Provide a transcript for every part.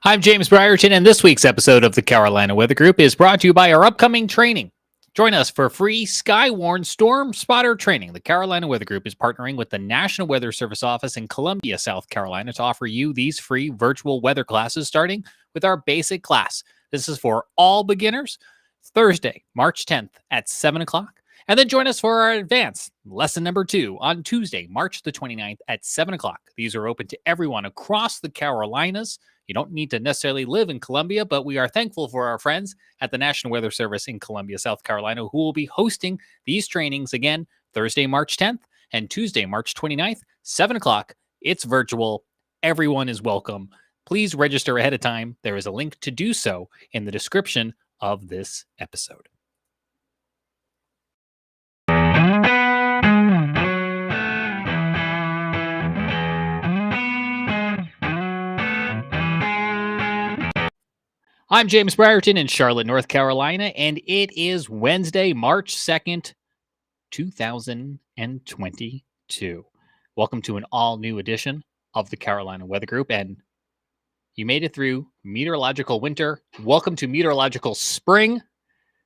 I'm James Brierton, and this week's episode of the Carolina Weather Group is brought to you by our upcoming training. Join us for free Skywarn Storm Spotter training. The Carolina Weather Group is partnering with the National Weather Service office in Columbia, South Carolina, to offer you these free virtual weather classes, starting with our basic class. This is for all beginners, Thursday, March 10th at 7 o'clock. And then join us for our advanced lesson number 2 on Tuesday, March the 29th at 7 o'clock. These are open to everyone across the Carolinas. You don't need to necessarily live in Columbia, but we are thankful for our friends at the National Weather Service in Columbia, South Carolina, who will be hosting these trainings again Thursday, March 10th and Tuesday, March 29th, 7 o'clock. It's virtual. Everyone is welcome. Please register ahead of time. There is a link to do so in the description of this episode. I'm James Brierton in Charlotte, North Carolina, and it is Wednesday, March 2nd, 2022. Welcome to an all-new edition of the Carolina Weather Group, and you made it through meteorological winter. Welcome to meteorological spring.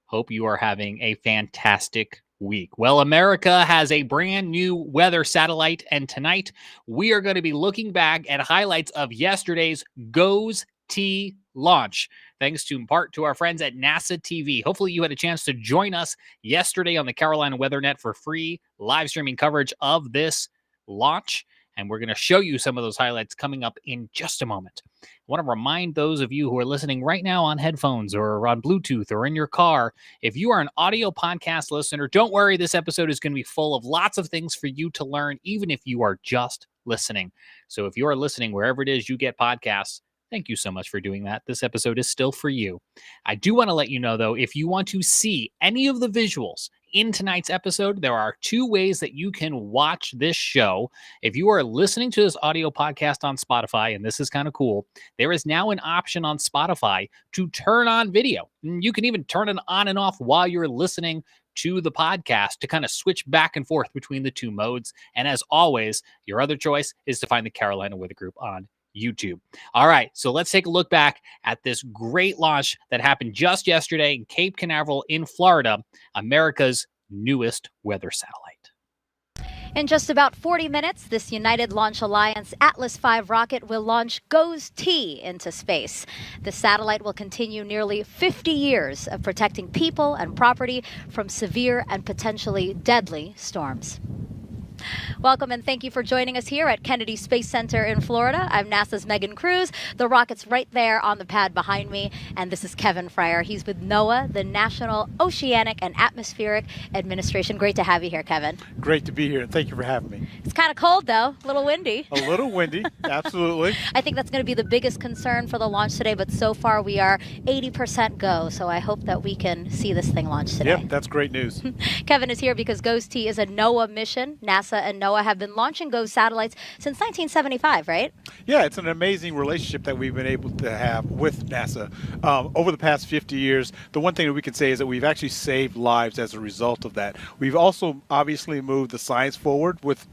Hope you are having a fantastic week. Well, America has a brand new weather satellite, and tonight we are going to be looking back at highlights of yesterday's GOES-T launch, thanks to in part to our friends at NASA TV. Hopefully you had a chance to join us yesterday on the Carolina Weather Net for free live streaming coverage of this launch, and we're going to show you some of those highlights coming up in just a moment. I want to remind those of you who are listening right now on headphones or on Bluetooth or in your car, if you are an audio podcast listener, don't worry, this episode is going to be full of lots of things for you to learn, even if you are just listening. So if you are listening wherever it is you get podcasts, thank you so much for doing that. This episode is still for you. I do want to let you know, though, if you want to see any of the visuals in tonight's episode, there are 2 ways that you can watch this show. If you are listening to this audio podcast on Spotify, and this is kind of cool, there is now an option on Spotify to turn on video. You can even turn it on and off while you're listening to the podcast to kind of switch back and forth between the 2 modes. And as always, your other choice is to find the Carolina Weather Group on YouTube. All right, so let's take a look back at this great launch that happened just yesterday in Cape Canaveral in Florida, America's newest weather satellite. In just about 40 minutes, this United Launch Alliance Atlas V rocket will launch GOES-T into space. The satellite will continue nearly 50 years of protecting people and property from severe and potentially deadly storms. Welcome and thank you for joining us here at Kennedy Space Center in Florida. I'm NASA's Megan Cruz. The rocket's right there on the pad behind me. And this is Kevin Fryer. He's with NOAA, the National Oceanic and Atmospheric Administration. Great to have you here, Kevin. Great to be here, and thank you for having me. It's kind of cold, though. A little windy. A little windy, absolutely. I think that's going to be the biggest concern for the launch today, but so far we are 80% go, so I hope that we can see this thing launch today. Yep, that's great news. Kevin is here because GOES-T is a NOAA mission. NASA and NOAA have been launching GOES satellites since 1975, right? Yeah, it's an amazing relationship that we've been able to have with NASA. Over the past 50 years, the one thing that we can say is that we've actually saved lives as a result of that. We've also obviously moved the science forward with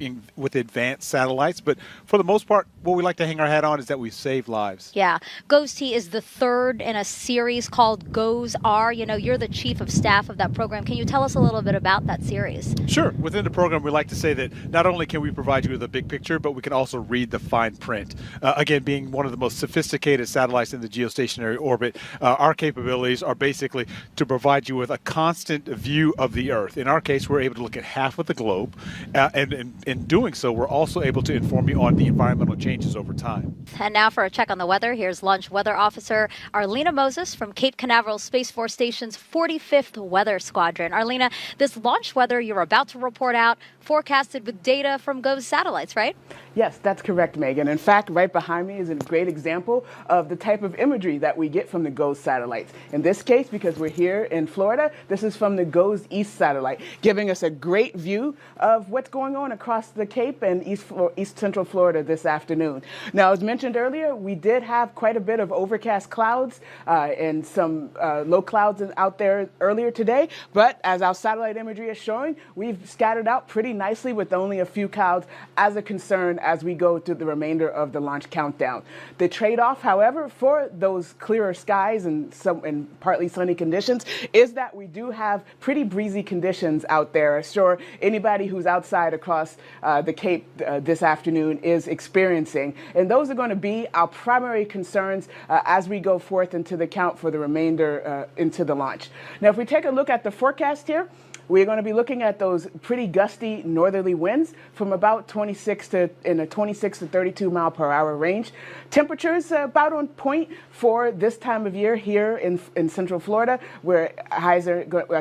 advanced satellites, but for the most part, what we like to hang our hat on is that we've saved lives. Yeah. GOES-T is the third in a series called GOES-R. You know, you're the chief of staff of that program. Can you tell us a little bit about that series? Sure. Within the program, we like to say that not only can we provide you with a big picture, but we can also read the fine print. Again, being one of the most sophisticated satellites in the geostationary orbit, our capabilities are basically to provide you with a constant view of the Earth. In our case, we're able to look at half of the globe, and in doing so, we're also able to inform you on the environmental changes over time. And now for a check on the weather, here's Launch Weather Officer Arlena Moses from Cape Canaveral Space Force Station's 45th Weather Squadron. Arlena, this launch weather you're about to report out forecasted with data from GOES satellites, right? Yes, that's correct, Megan. In fact, right behind me is a great example of the type of imagery that we get from the GOES satellites. In this case, because we're here in Florida, this is from the GOES East satellite, giving us a great view of what's going on across the Cape and East Central Florida this afternoon. Now, as mentioned earlier, we did have quite a bit of overcast clouds and some low clouds out there earlier today, but as our satellite imagery is showing, we've scattered out pretty nicely with only a few clouds as a concern as we go through the remainder of the launch countdown. The trade-off, however, for those clearer skies and partly sunny conditions is that we do have pretty breezy conditions out there. I'm sure anybody who's outside across the Cape this afternoon is experiencing. And those are going to be our primary concerns as we go forth into the count for the remainder into the launch. Now, if we take a look at the forecast here, we're going to be looking at those pretty gusty northerly winds from about 26 to 32 mile per hour range. Temperatures about on point for this time of year here in Central Florida, where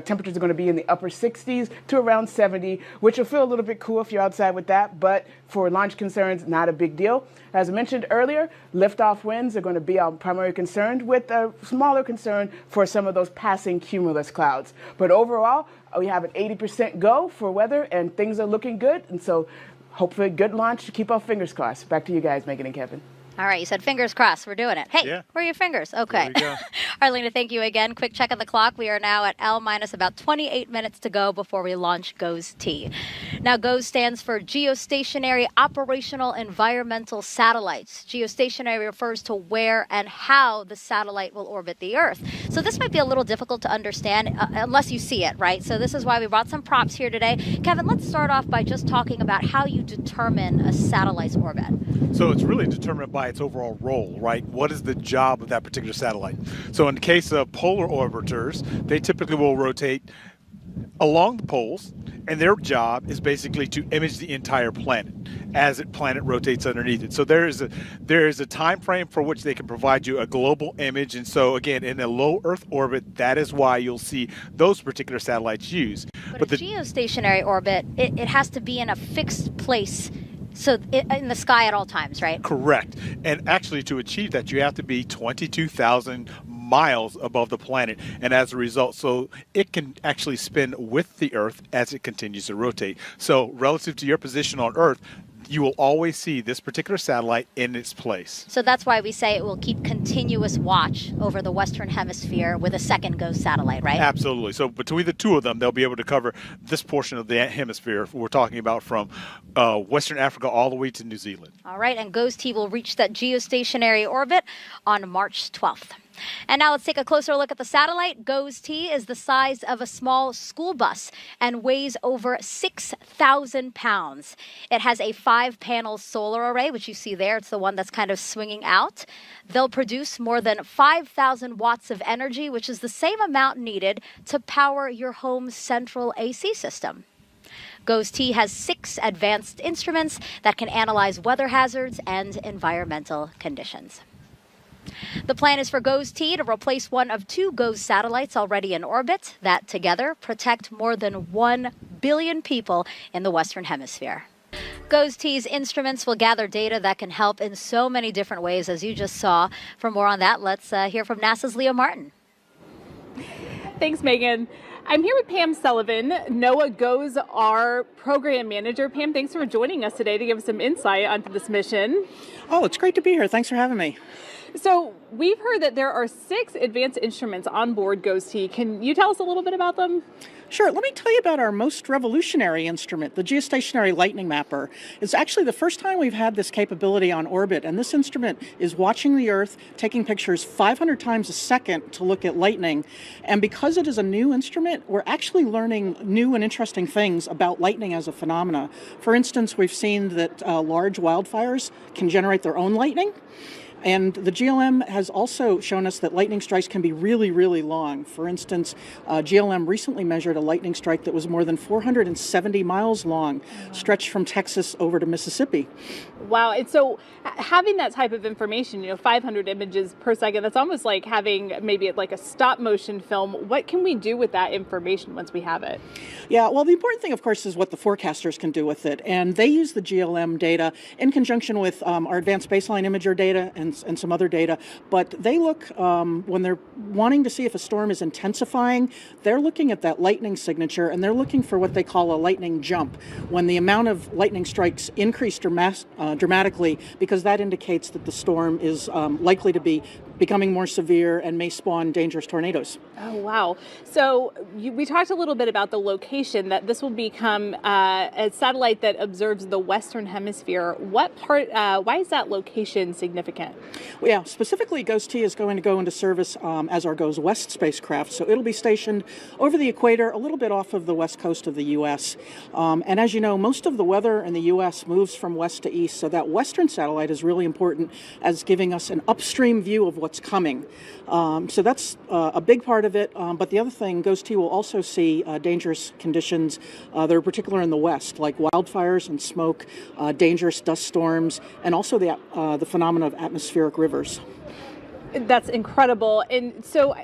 temperatures are going to be in the upper 60s to around 70, which will feel a little bit cool if you're outside with that, but for launch concerns, not a big deal. As I mentioned earlier, liftoff winds are going to be our primary concern, with a smaller concern for some of those passing cumulus clouds. But overall, we have an 80% go for weather, and things are looking good. And so hopefully a good launch. Keep our fingers crossed. Back to you guys, Megan and Kevin. All right, you said fingers crossed. We're doing it. Hey, Yeah. Where are your fingers? Okay. There you go. Arlena, thank you again. Quick check on the clock. We are now at L minus about 28 minutes to go before we launch GOES-T. Now, GOES stands for Geostationary Operational Environmental Satellites. Geostationary refers to where and how the satellite will orbit the Earth. So this might be a little difficult to understand unless you see it, right? So this is why we brought some props here today. Kevin, let's start off by just talking about how you determine a satellite's orbit. So it's really determined by its overall role, right? What is the job of that particular satellite? So in the case of polar orbiters, they typically will rotate along the poles, and their job is basically to image the entire planet as the planet rotates underneath it. So there is a time frame for which they can provide you a global image. And so again, in a low Earth orbit, that is why you'll see those particular satellites used. But the geostationary orbit, it has to be in a fixed place. So in the sky at all times, right? Correct. And actually, to achieve that, you have to be 22,000 miles above the planet. And as a result, so it can actually spin with the Earth as it continues to rotate. So relative to your position on Earth, you will always see this particular satellite in its place. So that's why we say it will keep continuous watch over the Western Hemisphere with a second GOES satellite, right? Absolutely. So between the two of them, they'll be able to cover this portion of the hemisphere. We're talking about from Western Africa all the way to New Zealand. All right, and GOES-T will reach that geostationary orbit on March 12th. And now let's take a closer look at the satellite. GOES-T is the size of a small school bus and weighs over 6,000 pounds. It has a 5-panel solar array, which you see there. It's the one that's kind of swinging out. They'll produce more than 5,000 watts of energy, which is the same amount needed to power your home's central AC system. GOES-T has 6 advanced instruments that can analyze weather hazards and environmental conditions. The plan is for GOES-T to replace one of 2 GOES satellites already in orbit that together protect more than 1 billion people in the Western Hemisphere. GOES-T's instruments will gather data that can help in so many different ways, as you just saw. For more on that, let's hear from NASA's Leah Martin. Thanks, Megan. I'm here with Pam Sullivan, NOAA GOES-R Program Manager. Pam, thanks for joining us today to give us some insight onto this mission. Oh, it's great to be here. Thanks for having me. So we've heard that there are 6 advanced instruments on board GOES-T. Can you tell us a little bit about them? Sure. Let me tell you about our most revolutionary instrument, the Geostationary Lightning Mapper. It's actually the first time we've had this capability on orbit, and this instrument is watching the Earth, taking pictures 500 times a second to look at lightning. And because it is a new instrument, we're actually learning new and interesting things about lightning as a phenomena. For instance, we've seen that large wildfires can generate their own lightning. And the GLM has also shown us that lightning strikes can be really, really long. For instance, GLM recently measured a lightning strike that was more than 470 miles long, stretched from Texas over to Mississippi. Wow. And so having that type of information, 500 images per second, that's almost like having maybe like a stop motion film. What can we do with that information once we have it? Yeah, well, the important thing, of course, is what the forecasters can do with it. And they use the GLM data in conjunction with our advanced baseline imager data and some other data. But they look, when they're wanting to see if a storm is intensifying, they're looking at that lightning signature, and they're looking for what they call a lightning jump, when the amount of lightning strikes increase dramatically, because that indicates that the storm is likely to be becoming more severe and may spawn dangerous tornadoes. Oh, wow. So we talked a little bit about the location, that this will become a satellite that observes the Western Hemisphere. Why is that location significant? Well, yeah, specifically GOES-T is going to go into service as our GOES West spacecraft. So it'll be stationed over the equator, a little bit off of the west coast of the U.S. And as you know, most of the weather in the U.S. moves from west to east. So that western satellite is really important as giving us an upstream view of what's coming. So that's a big part of it. But the other thing, GOES-T will also see dangerous conditions that are particular in the west, like wildfires and smoke, dangerous dust storms, and also the phenomena of atmospheric rivers. That's incredible. And so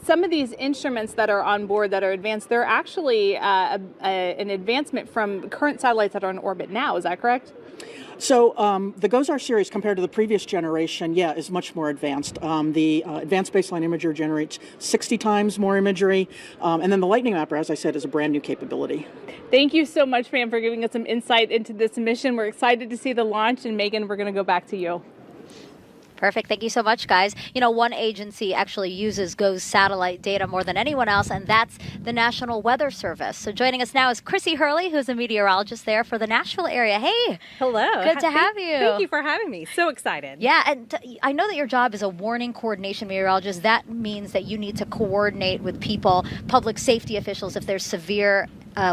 some of these instruments that are on board that are advanced, they're actually an advancement from current satellites that are in orbit now. Is that correct? So the GOES-R series, compared to the previous generation, is much more advanced. The Advanced Baseline Imager generates 60 times more imagery. And then the Lightning Mapper, as I said, is a brand new capability. Thank you so much, Pam, for giving us some insight into this mission. We're excited to see the launch. And Megan, we're going to go back to you. Perfect. Thank you so much, guys. You know, one agency actually uses GOES satellite data more than anyone else, and that's the National Weather Service. So joining us now is Chrissy Hurley, who's a meteorologist there for the Nashville area. Hey. Hello. Good to have you. Thank you for having me. So excited. Yeah, and I know that your job is a warning coordination meteorologist. That means that you need to coordinate with people, public safety officials, if there's severe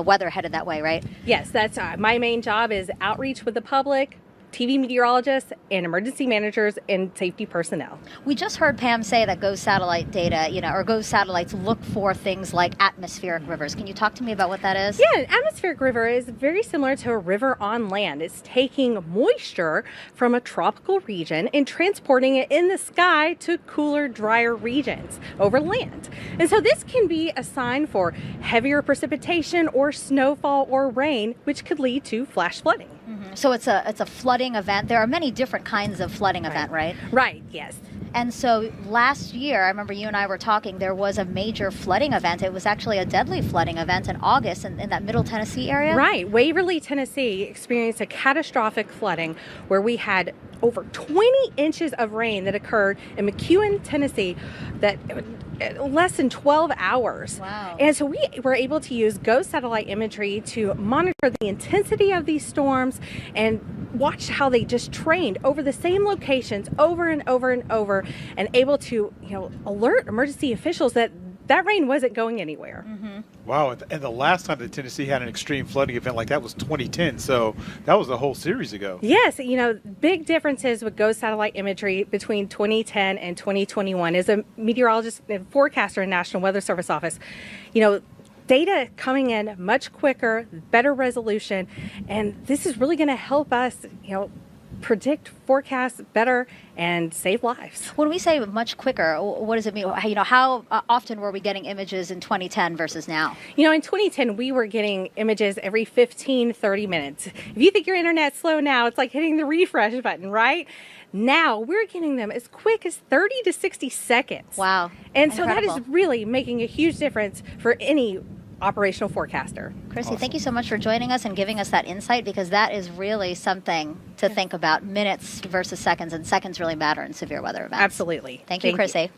weather headed that way, right? Yes, that's my main job is outreach with the public, TV meteorologists, and emergency managers and safety personnel. We just heard Pam say that GOES satellite data, or GOES satellites look for things like atmospheric rivers. Can you talk to me about what that is? Yeah, an atmospheric river is very similar to a river on land. It's taking moisture from a tropical region and transporting it in the sky to cooler, drier regions over land. And so this can be a sign for heavier precipitation or snowfall or rain, which could lead to flash flooding. Mm-hmm. So it's a flooding event. There are many different kinds of flooding event, right? Right, yes. And so last year, I remember you and I were talking, there was a major flooding event. It was actually a deadly flooding event in August in that Middle Tennessee area. Right. Waverly, Tennessee experienced a catastrophic flooding where we had over 20 inches of rain that occurred in McEwen, Tennessee, that less than 12 hours. Wow. And so we were able to use GOES satellite imagery to monitor the intensity of these storms and watch how they just trained over the same locations over and over and over, and able to, alert emergency officials that rain wasn't going anywhere. Mm-hmm. Wow, and the last time that Tennessee had an extreme flooding event like that was 2010, so that was a whole series ago. Yes, big differences with GOES satellite imagery between 2010 and 2021. As a meteorologist and forecaster in National Weather Service office, data coming in much quicker, better resolution, and this is really going to help us, predict, forecast better, and save lives. When we say much quicker, what does it mean? How often were we getting images in 2010 versus now? In 2010, we were getting images every 15, 30 minutes. If you think your internet's slow now, it's like hitting the refresh button, right? Now we're getting them as quick as 30 to 60 seconds. Wow. And Incredible. So that is really making a huge difference for any operational forecaster. Chrissy, Awesome. Thank you so much for joining us and giving us that insight, because that is really something to think about. Minutes versus seconds, and seconds really matter in severe weather events. Absolutely. Thank you, Chrissy.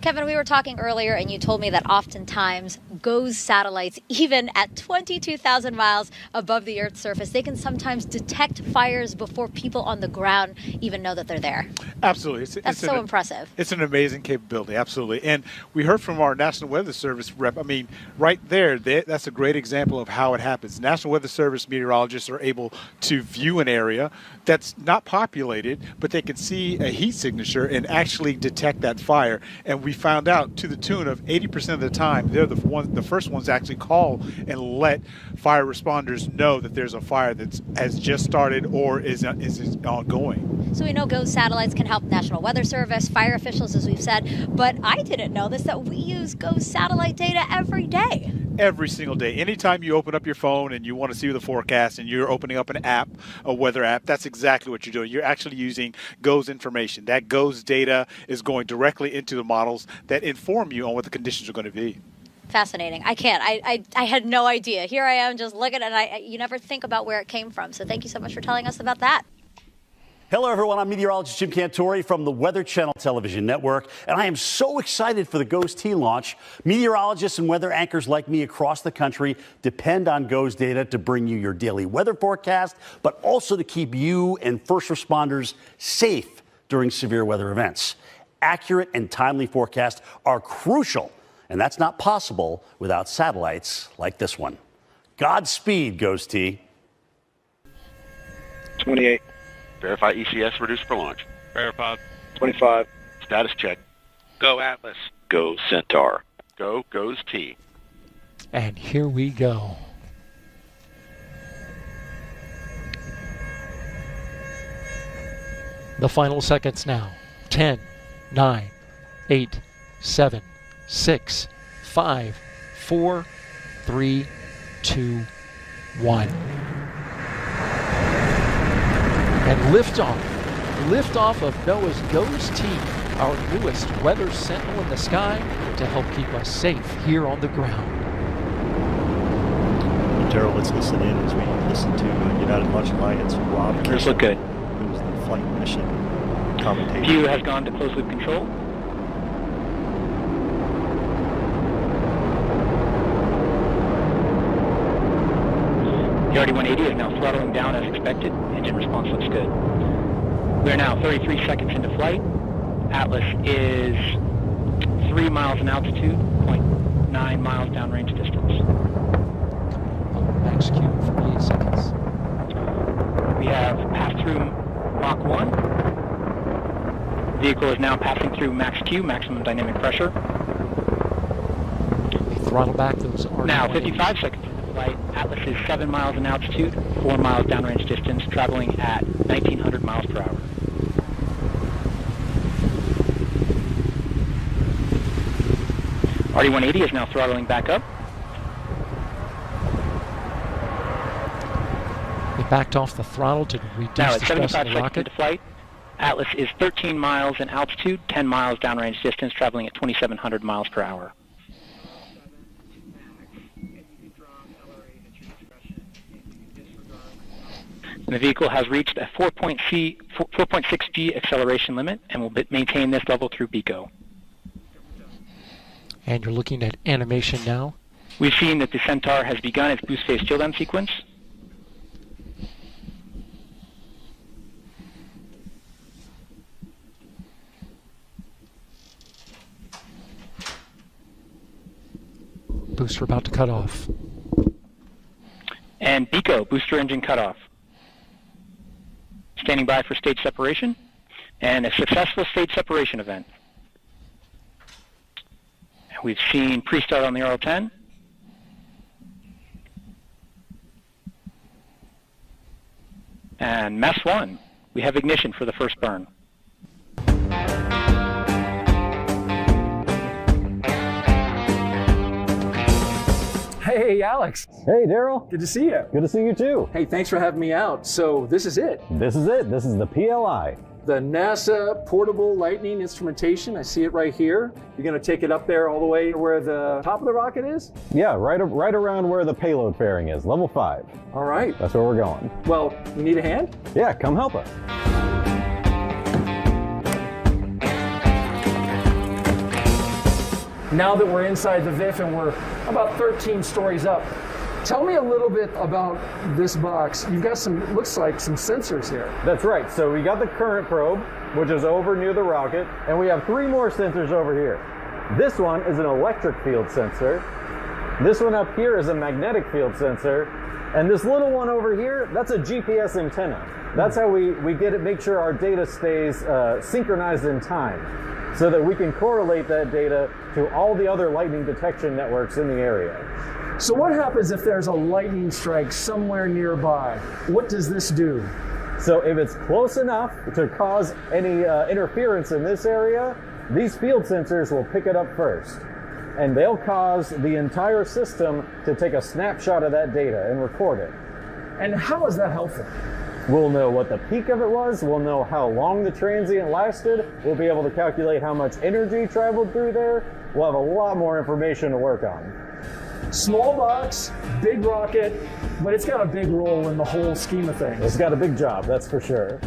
Kevin, we were talking earlier and you told me that oftentimes GOES satellites, even at 22,000 miles above the Earth's surface, they can sometimes detect fires before people on the ground even know that they're there. Absolutely. That's so impressive. It's an amazing capability, absolutely. And we heard from our National Weather Service rep, right there, that's a great example of how it happens. National Weather Service meteorologists are able to view an area that's not populated, but they can see a heat signature and actually detect that fire. And we found out to the tune of 80% of the time, they're the first ones to actually call and let fire responders know that there's a fire that has just started or is ongoing. So we know GOES satellites can help National Weather Service, fire officials, as we've said, but I didn't know this, that we use GOES satellite data every day. Every single day. Anytime you open up your phone and you want to see the forecast and you're opening up an app, a weather app, that's exactly what you're doing. You're actually using GOES information. That GOES data is going directly into the models that inform you on what the conditions are going to be. Fascinating. I can't. I had no idea. Here I am just looking, and you never think about where it came from. So thank you so much for telling us about that. Hello, everyone. I'm meteorologist Jim Cantori from the Weather Channel Television Network, and I am so excited for the GOES-T launch. Meteorologists and weather anchors like me across the country depend on GOES data to bring you your daily weather forecast, but also to keep you and first responders safe during severe weather events. Accurate and timely forecasts are crucial, and that's not possible without satellites like this one. Godspeed, GOES-T. 28. Verify ECS reduced for launch. Verified. 25. Status check. Go Atlas. Go Centaur. Go GOES-T. And here we go. The final seconds now. 10, 9, 8, 7, 6, 5, 4, 3, 2, 1. And liftoff of NOAA's GOES-T, our newest weather sentinel in the sky to help keep us safe here on the ground. Daryl, let's listen in as we listen to United Launch Alliance Rob. Yours look good. Who's the flight mission commentator? View has gone to closed loop control. The RD-180 is now throttling down as expected. Engine response looks good. We are now 33 seconds into flight. Atlas is 3 miles in altitude, 0.9 miles downrange distance. Max Q, 48 seconds. We have passed through Mach 1. The vehicle is now passing through max Q, maximum dynamic pressure. Throttle back those RD-180s. Now 55 seconds into flight. Atlas is 7 miles in altitude, 4 miles downrange distance, traveling at 1,900 miles per hour. RD-180 is now throttling back up. They backed off the throttle to reduce Now the at stress 75 of the seconds rocket. into flight. Atlas is 13 miles in altitude, 10 miles downrange distance, traveling at 2,700 miles per hour. And the vehicle has reached a 4.6 G acceleration limit and will maintain this level through BECO. And you're looking at animation now. We've seen that the Centaur has begun its boost phase tail down sequence. Booster about to cut off. And BECO, booster engine cutoff. Standing by for stage separation and a successful stage separation event. We've seen pre-start on the RL-10. And mess 1, we have ignition for the first burn. Hey, Alex. Hey, Daryl. Good to see you. Good to see you too. Hey, thanks for having me out. So this is it. This is it. This is the PLI. The NASA Portable Lightning Instrumentation. I see it right here. You're going to take it up there all the way to where the top of the rocket is? Yeah, right around where the payload fairing is, level 5. All right. That's where we're going. Well, you need a hand? Yeah, come help us. Now that we're inside the VIF and we're about 13 stories up, tell me a little bit about this box. You've got some, looks like some sensors here. That's right. So we got the current probe, which is over near the rocket, and we have 3 more sensors over here. This one is an electric field sensor. This one up here is a magnetic field sensor. And this little one over here, that's a GPS antenna. That's how we make sure our data stays synchronized in time, so that we can correlate that data to all the other lightning detection networks in the area. So what happens if there's a lightning strike somewhere nearby? What does this do? So if it's close enough to cause any interference in this area, these field sensors will pick it up first. And they'll cause the entire system to take a snapshot of that data and record it. And how is that helpful? We'll know what the peak of it was, we'll know how long the transient lasted, we'll be able to calculate how much energy traveled through there. We'll have a lot more information to work on. Small box, big rocket, but it's got a big role in the whole scheme of things. It's got a big job, that's for sure.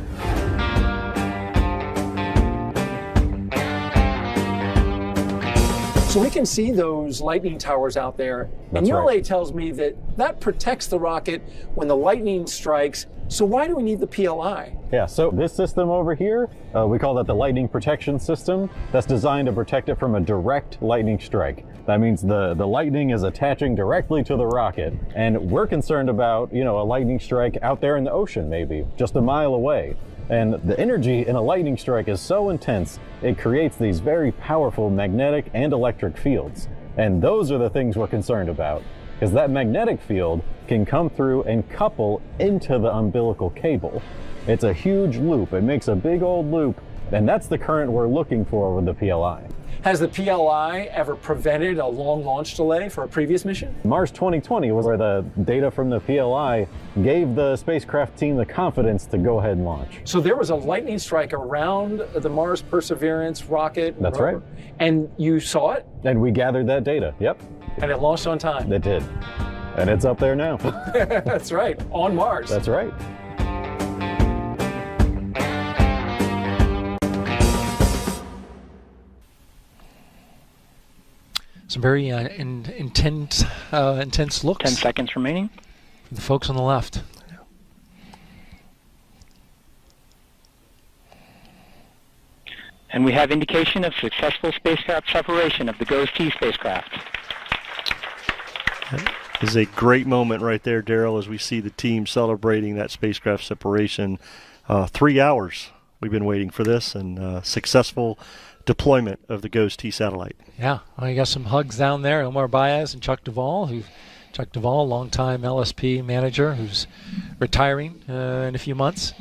So we can see those lightning towers out there. That's and ULA right. tells me that protects the rocket when the lightning strikes. So why do we need the PLI? Yeah, so this system over here, we call that the lightning protection system. That's designed to protect it from a direct lightning strike. That means the lightning is attaching directly to the rocket. And we're concerned about, a lightning strike out there in the ocean, maybe just a mile away. And the energy in a lightning strike is so intense, it creates these very powerful magnetic and electric fields. And those are the things we're concerned about, because that magnetic field can come through and couple into the umbilical cable. It's a huge loop. It makes a big old loop, and that's the current we're looking for with the PLI. Has the PLI ever prevented a long launch delay for a previous mission? Mars 2020 was where the data from the PLI gave the spacecraft team the confidence to go ahead and launch. So there was a lightning strike around the Mars Perseverance rocket. That's right. And you saw it? And we gathered that data, yep. And it launched on time. It did. And it's up there now. That's right, on Mars. That's right. Some very intense looks. 10 seconds remaining. For the folks on the left. And we have indication of successful spacecraft separation of the GOES-T spacecraft. This is a great moment right there, Daryl, as we see the team celebrating that spacecraft separation. 3 hours we've been waiting for this, and successful deployment of the GOES-T satellite. Yeah, well, you got some hugs down there. Omar Baez and Chuck Duvall, longtime LSP manager, who's retiring in a few months.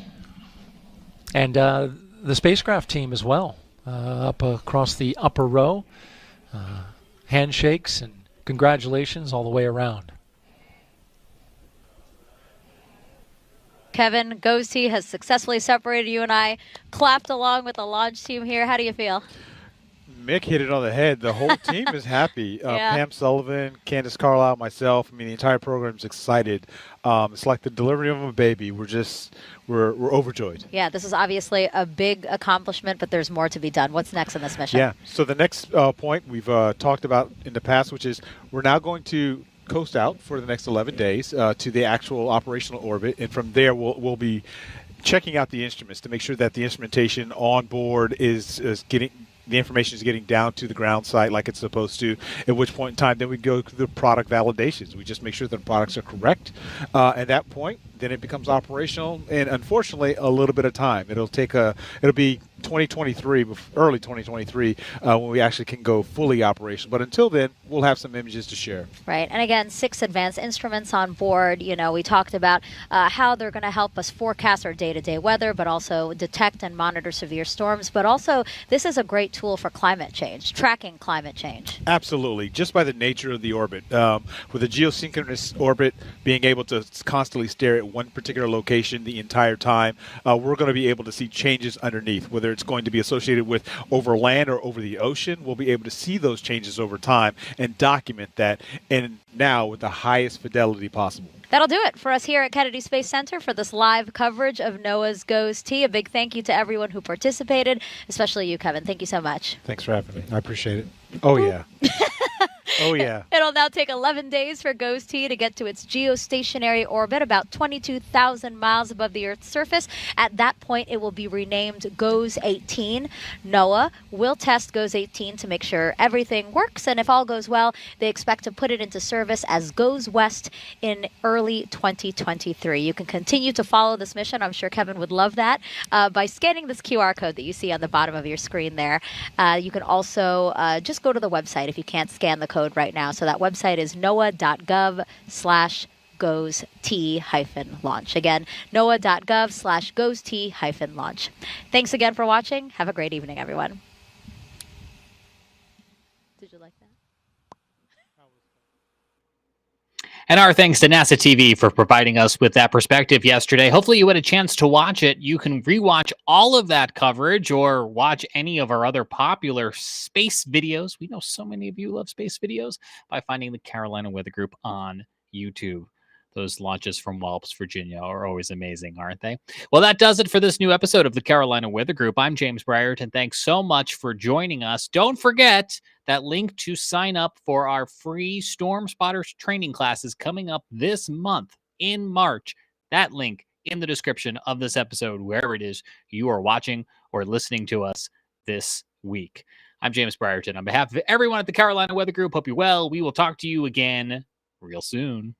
And the spacecraft team as well, up across the upper row. Handshakes and congratulations all the way around. Kevin, GOES-T has successfully separated. You and I clapped along with the launch team here. How do you feel? Mick hit it on the head. The whole team is happy. Yeah. Pam Sullivan, Candace Carlisle, myself. I mean, the entire program's excited. It's like the delivery of a baby. We're overjoyed. Yeah, this is obviously a big accomplishment, but there's more to be done. What's next in this mission? Yeah. So the next point we've talked about in the past, which is we're now going to coast out for the next 11 days to the actual operational orbit, and from there we'll be checking out the instruments to make sure that the instrumentation on board is getting the information is getting down to the ground site like it's supposed to, at which point in time then we go through the product validations. We just make sure that the products are correct. At that point, then it becomes operational, and unfortunately a little bit of time. It'll be 2023, early 2023, when we actually can go fully operational. But until then, we'll have some images to share. Right. And again, 6 advanced instruments on board. We talked about how they're going to help us forecast our day-to-day weather, but also detect and monitor severe storms. But also, this is a great tool for climate change, tracking climate change. Absolutely. Just by the nature of the orbit. With a geosynchronous orbit, being able to constantly stare at one particular location the entire time, we're going to be able to see changes underneath, whether it's going to be associated with over land or over the ocean. We'll be able to see those changes over time and document that, and now with the highest fidelity possible. That'll do it for us here at Kennedy Space Center for this live coverage of NOAA's GOES-T. A big thank you to everyone who participated, especially you, Kevin. Thank you so much. Thanks for having me. I appreciate it. Oh, yeah. Oh, yeah. It'll now take 11 days for GOES-T to get to its geostationary orbit, about 22,000 miles above the Earth's surface. At that point, it will be renamed GOES-18. NOAA will test GOES-18 to make sure everything works, and if all goes well, they expect to put it into service as GOES-West in early 2023. You can continue to follow this mission. I'm sure Kevin would love that by scanning this QR code that you see on the bottom of your screen there. You can also just go to the website if you can't scan the code right now. So that website is noaa.gov/GOES-T-launch. Again, noaa.gov/GOES-T-launch. Thanks again for watching. Have a great evening, everyone. Did you like that? And our thanks to NASA TV for providing us with that perspective yesterday. Hopefully you had a chance to watch it. You can rewatch all of that coverage or watch any of our other popular space videos. We know so many of you love space videos by finding the Carolina Weather Group on YouTube. Those launches from Walps, Virginia are always amazing, aren't they? Well, that does it for this new episode of the Carolina Weather Group. I'm James Briarton. Thanks so much for joining us. Don't forget that link to sign up for our free Storm Spotters training classes coming up this month in March. That link in the description of this episode, wherever it is you are watching or listening to us this week. I'm James Briarton. On behalf of everyone at the Carolina Weather Group, hope you're well. We will talk to you again real soon.